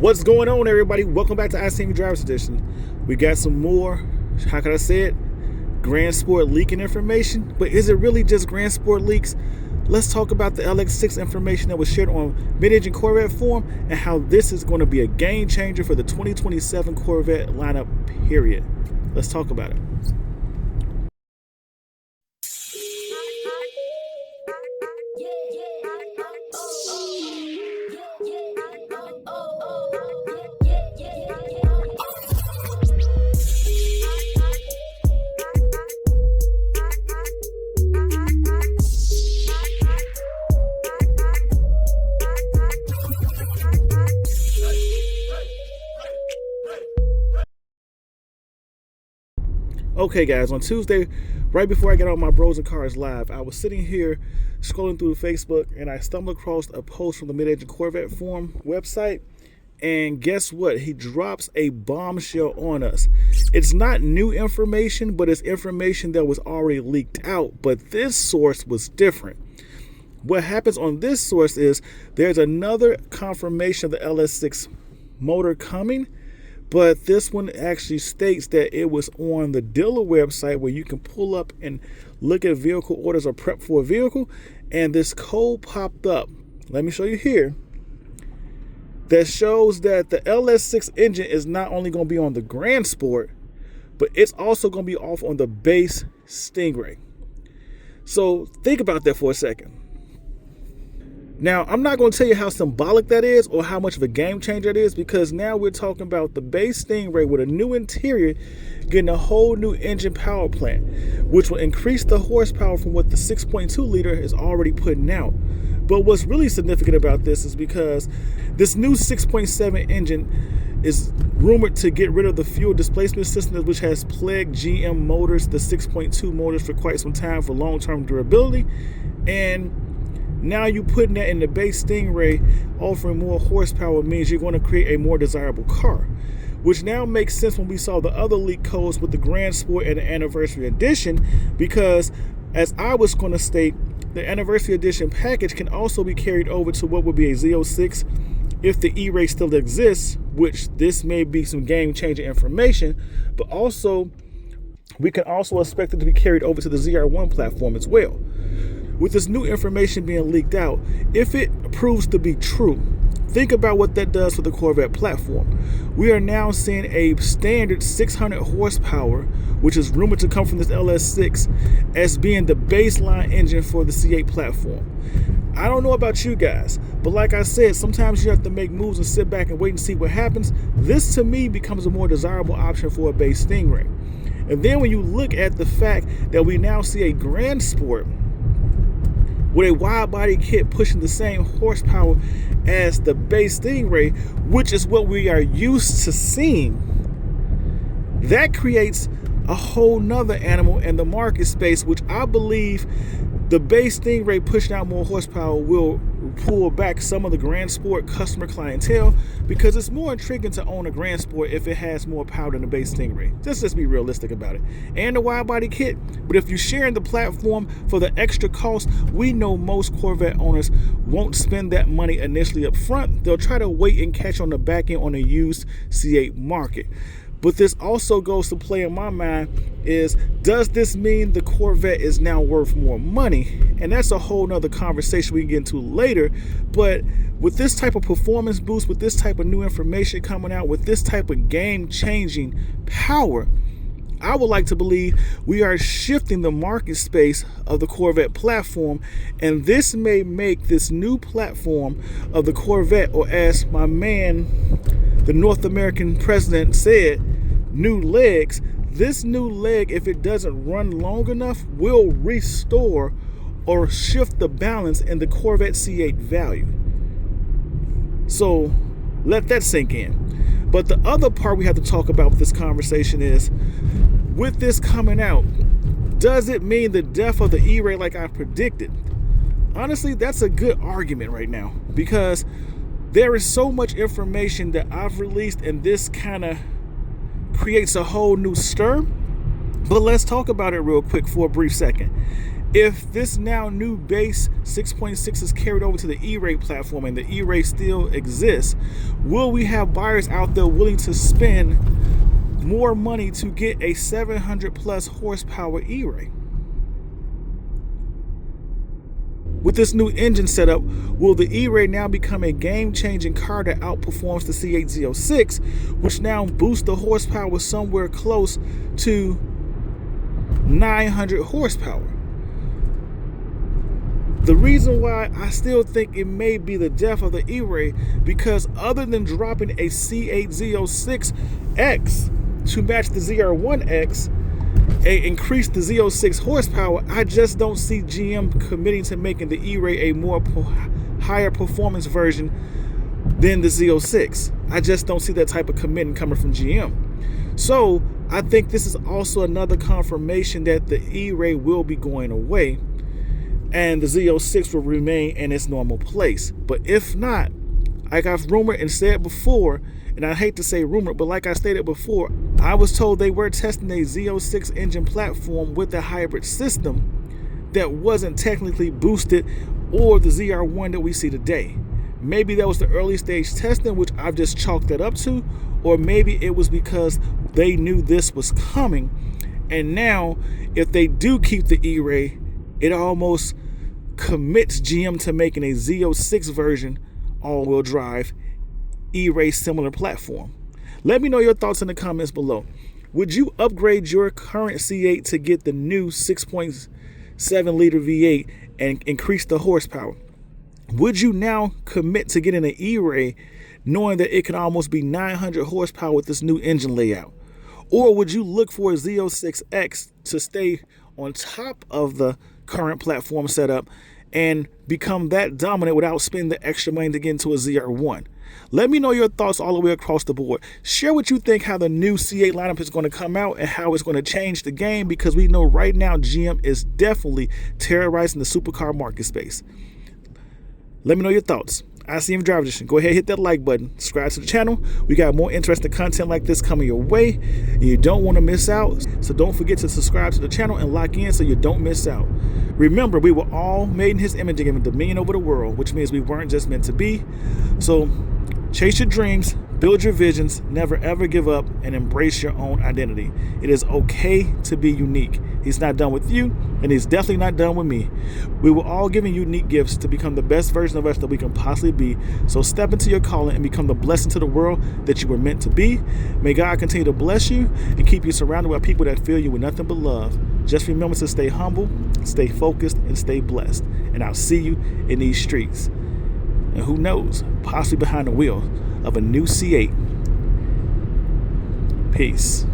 What's going on, everybody? Welcome back to ICNV Drivers Edition. We got some more, how can I say it, Grand Sport leaking information. But is it really just Grand Sport leaks? Let's talk about the LX6 information that was shared on mid-engine Corvette forum and how this is going to be a game changer for the 2027 Corvette lineup, period. Let's talk about it. Okay guys, on Tuesday, right before I got on my Bros and Cars Live, I was sitting here scrolling through Facebook and I stumbled across a post from the Mid-Engine Corvette forum website, and guess what? He drops a bombshell on us. It's not new information, but it's information that was already leaked out, but this source was different. What happens on this source is there's another confirmation of the LS6 motor coming, but this one actually states that it was on the dealer website where you can pull up and look at vehicle orders or prep for a vehicle, and this code popped up. Let me show you here. That shows that the LS6 engine is not only going to be on the Grand Sport, but it's also going to be off on the base Stingray. So think about that for a second. Now, I'm not going to tell you how symbolic that is or how much of a game changer it is, because now we're talking about the base Stingray with a new interior getting a whole new engine power plant, which will increase the horsepower from what the 6.2 liter is already putting out. But what's really significant about this is because this new 6.7 engine is rumored to get rid of the fuel displacement system, which has plagued GM motors, the 6.2 motors, for quite some time for long-term durability. And now you putting that in the base Stingray, offering more horsepower, means you're going to create a more desirable car, which now makes sense when we saw the other leak codes with the Grand Sport and the Anniversary Edition, because as I was going to state, the Anniversary Edition package can also be carried over to what would be a Z06 if the E-Ray still exists, which this may be some game-changing information, but also we can also expect it to be carried over to the ZR1 platform as well. With this new information being leaked out, if it proves to be true, think about what that does for the Corvette platform. We are now seeing a standard 600 horsepower, which is rumored to come from this LS6, as being the baseline engine for the C8 platform. I don't know about you guys, but like I said, sometimes you have to make moves and sit back and wait and see what happens. This, to me, becomes a more desirable option for a base Stingray. And then when you look at the fact that we now see a Grand Sport with a wide body kit pushing the same horsepower as the base Stingray, which is what we are used to seeing, that creates a whole nother animal in the market space, which I believe the base Stingray pushing out more horsepower will pull back some of the Grand Sport customer clientele, because it's more intriguing to own a Grand Sport if it has more power than the base Stingray. Let's be realistic about it. And the wide body kit, but if you're sharing the platform for the extra cost, we know most Corvette owners won't spend that money initially up front. They'll try to wait and catch on the back end on a used C8 market. But this also goes to play in my mind is, does this mean the Corvette is now worth more money? And that's a whole nother conversation we can get into later. But with this type of performance boost, with this type of new information coming out, with this type of game-changing power, I would like to believe we are shifting the market space of the Corvette platform, and this may make this new platform of the Corvette, or as my man, the North American president, said, new legs. This new leg, if it doesn't run long enough, will restore or shift the balance in the Corvette C8 value. So let that sink in. But the other part we have to talk about with this conversation is, with this coming out, does it mean the death of the E-Ray like I predicted? Honestly, that's a good argument right now, because there is so much information that I've released, and this kind of creates a whole new stir. But let's talk about it real quick for a brief second. If this now new base 6.6 is carried over to the E-Ray platform and the E-Ray still exists, will we have buyers out there willing to spend more money to get a 700 plus horsepower E-Ray? With this new engine setup, will the E-Ray now become a game-changing car that outperforms the C8 Z06, which now boosts the horsepower somewhere close to 900 horsepower? The reason why I still think it may be the death of the E-Ray, because other than dropping a C8 Z06X to match the ZR1X, increase the Z06 horsepower, I just don't see GM committing to making the E-Ray a more higher performance version than the Z06. I just don't see that type of commitment coming from GM. So I think this is also another confirmation that the E-Ray will be going away and the Z06 will remain in its normal place. But if not, like I've rumored and said before, and I hate to say rumored, but like I stated before, I was told they were testing a Z06 engine platform with a hybrid system that wasn't technically boosted, or the ZR1 that we see today. Maybe that was the early stage testing, which I've just chalked that up to, or maybe it was because they knew this was coming, and now if they do keep the E-Ray, it almost commits GM to making a Z06 version all-wheel drive E-Ray similar platform. Let me know your thoughts in the comments below. Would you upgrade your current C8 to get the new 6.7 liter V8 and increase the horsepower? Would you now commit to getting an E-Ray knowing that it can almost be 900 horsepower with this new engine layout? Or would you look for a Z06X to stay on top of the current platform setup and become that dominant without spending the extra money to get into a ZR1? Let me know your thoughts all the way across the board. Share what you think how the new C8 lineup is going to come out and how it's going to change the game, because we know right now GM is definitely terrorizing the supercar market space. Let me know your thoughts. ICNV Driver Edition. Go ahead, hit that like button. Subscribe to the channel. We got more interesting content like this coming your way. You don't want to miss out. So don't forget to subscribe to the channel and lock in so you don't miss out. Remember, we were all made in his image and given dominion over the world, which means we weren't just meant to be. So chase your dreams, build your visions, never ever give up, and embrace your own identity. It is okay to be unique. He's not done with you, and he's definitely not done with me. We were all given unique gifts to become the best version of us that we can possibly be. So step into your calling and become the blessing to the world that you were meant to be. May God continue to bless you and keep you surrounded by people that fill you with nothing but love. Just remember to stay humble, stay focused, and stay blessed. And I'll see you in these streets. And who knows, possibly behind the wheel of a new C8. Peace.